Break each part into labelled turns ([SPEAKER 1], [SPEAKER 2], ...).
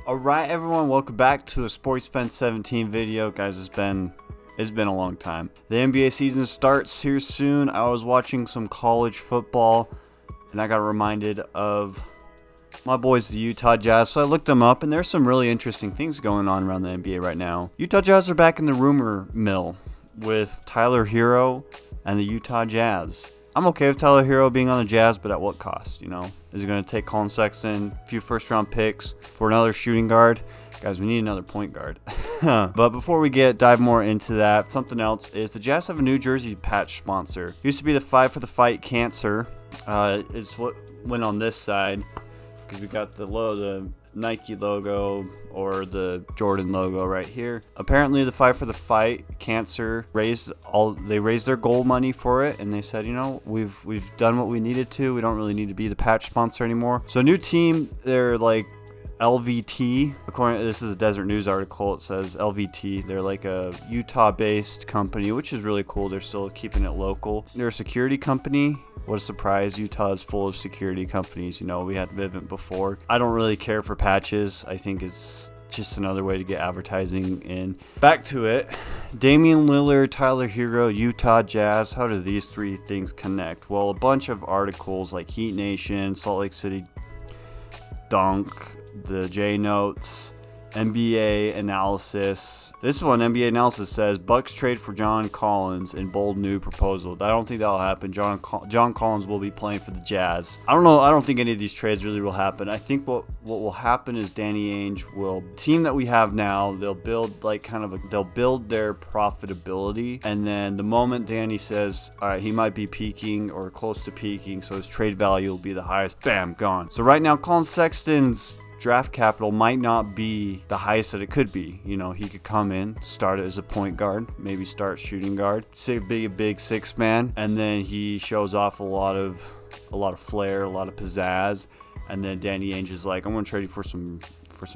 [SPEAKER 1] Alright everyone, welcome back to a Sports Spend 17 video. Guys, it's been a long time. The NBA season starts here soon. I was watching some college football and I got reminded of my boys, the Utah Jazz. So I looked them up and there's some really interesting things going on around the NBA right now. Utah Jazz are back in the rumor mill with Tyler Herro and the Utah Jazz. I'm okay with Tyler Herro being on the Jazz, but at what cost, you know? Is he going to take Colin Sexton, a few first-round picks for another shooting guard? Guys, we need another point guard. But before we dive more into that, something else is the Jazz have a New Jersey patch sponsor. Used to be the Five for the Fight Cancer. It's what went on this side because we got the Nike logo or the Jordan logo right here. Apparently the Five for the Fight Cancer raised their goal money for it, and they said, you know, we've done what we needed to. We don't really need to be the patch sponsor anymore. So new team, they're like LVT. This is a Desert News article. It says LVT. They're like a Utah-based company, which is really cool. They're still keeping it local. They're a security company. What a surprise. Utah is full of security companies. You know, we had Vivint before. I don't really care for patches. I think it's just another way to get advertising in. Back to it. Damian Lillard, Tyler Herro, Utah Jazz. How do these three things connect? Well, a bunch of articles like Heat Nation, Salt Lake City Dunk, the J Notes, NBA Analysis. This one, NBA Analysis, says Bucks trade for John Collins in bold new proposal. I don't think that'll happen. John Collins will be playing for the Jazz. I don't know. I don't think any of these trades really will happen. I think what will happen is Danny Ainge will team that we have now. They'll build they'll build their profitability, and then the moment Danny says, all right, he might be peaking or close to peaking, so his trade value will be the highest. Bam, gone. So right now, Colin Sexton's draft capital might not be the highest that it could be. You know, he could come in, start as a point guard, maybe start shooting guard, say be a big six man, and then he shows off a lot of flair, a lot of pizzazz, and then Danny Ainge is like, I'm gonna trade you for some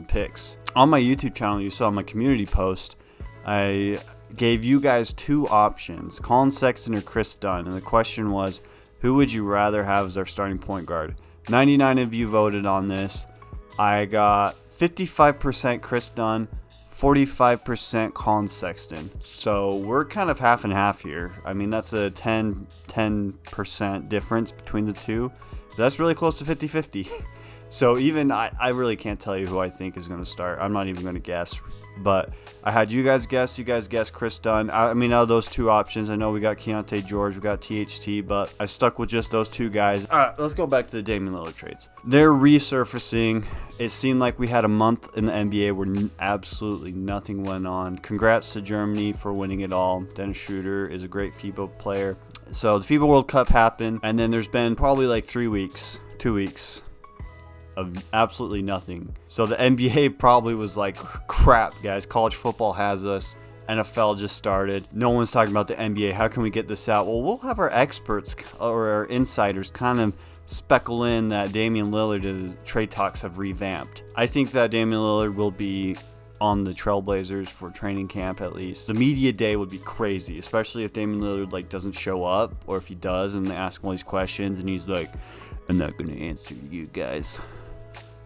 [SPEAKER 1] picks. On my YouTube channel, you saw my community post, I gave you guys two options, Colin Sexton or Chris Dunn, and the question was, who would you rather have as our starting point guard? 99 of you voted on this. I got 55% Chris Dunn, 45% Colin Sexton. So we're kind of half and half here. I mean, that's a 10% difference between the two. That's really close to 50-50. So even I really can't tell you who I think is going to start. I'm not even going to guess. But I had you guys guess. You guys guessed Chris Dunn. I mean, out of those two options, I know we got Keontae George, we got THT, but I stuck with just those two guys. All right, let's go back to the Damian Lillard trades. They're resurfacing. It seemed like we had a month in the NBA where absolutely nothing went on. Congrats to Germany for winning it all. Dennis Schroeder is a great FIBA player. So the FIBA World Cup happened, and then there's been probably like 2 weeks of absolutely nothing. So the NBA probably was like, crap, guys, college football has us. NFL just started. No one's talking about the NBA. How can we get this out? Well, we'll have our experts or our insiders kind of speckle in that Damian Lillard and his trade talks have revamped. I think that Damian Lillard will be on the Trailblazers for training camp at least. The media day would be crazy, especially if Damian Lillard doesn't show up, or if he does and they ask him all these questions and he's like, I'm not going to answer you guys.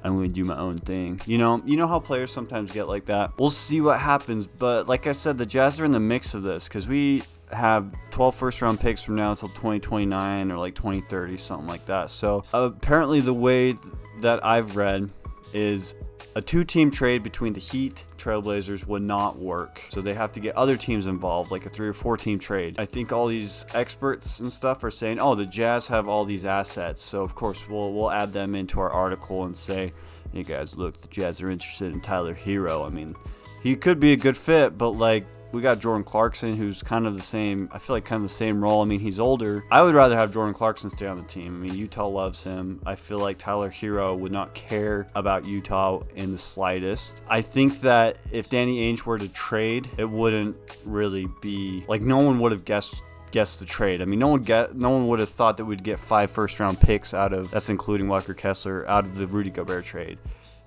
[SPEAKER 1] I'm going to do my own thing. You know how players sometimes get like that? We'll see what happens, but like I said, the Jazz are in the mix of this because we have 12 first-round picks from now until 2029 or like 2030, something like that. So apparently the way that I've read is a two-team trade between the Heat Trailblazers would not work. So they have to get other teams involved, like a 3 or 4 team trade. I think all these experts and stuff are saying, oh, the Jazz have all these assets. So of course we'll add them into our article and say, hey guys, look, the Jazz are interested in Tyler Herro. I mean, he could be a good fit, but like, we got Jordan Clarkson, who's kind of the same, I feel like kind of the same role. I mean, he's older. I would rather have Jordan Clarkson stay on the team. I mean, Utah loves him. I feel like Tyler Herro would not care about Utah in the slightest. I think that if Danny Ainge were to trade, it wouldn't really be, like, no one would have guessed the trade. I mean, no one would have thought that we'd get 5 first-round picks out of, that's including Walker Kessler, out of the Rudy Gobert trade.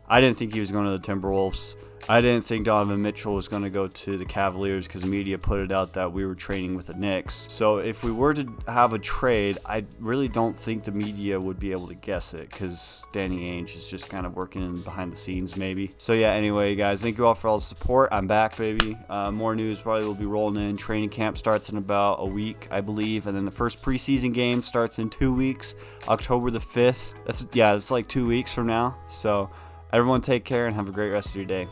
[SPEAKER 1] I didn't think he was going to the Timberwolves. I didn't think Donovan Mitchell was going to go to the Cavaliers because the media put it out that we were trading with the Knicks. So if we were to have a trade, I really don't think the media would be able to guess it because Danny Ainge is just kind of working behind the scenes maybe. So yeah, anyway, guys, thank you all for all the support. I'm back, baby. More news probably will be rolling in. Training camp starts in about a week, I believe, and then the first preseason game starts in 2 weeks, October the 5th. It's like 2 weeks from now. So everyone take care and have a great rest of your day.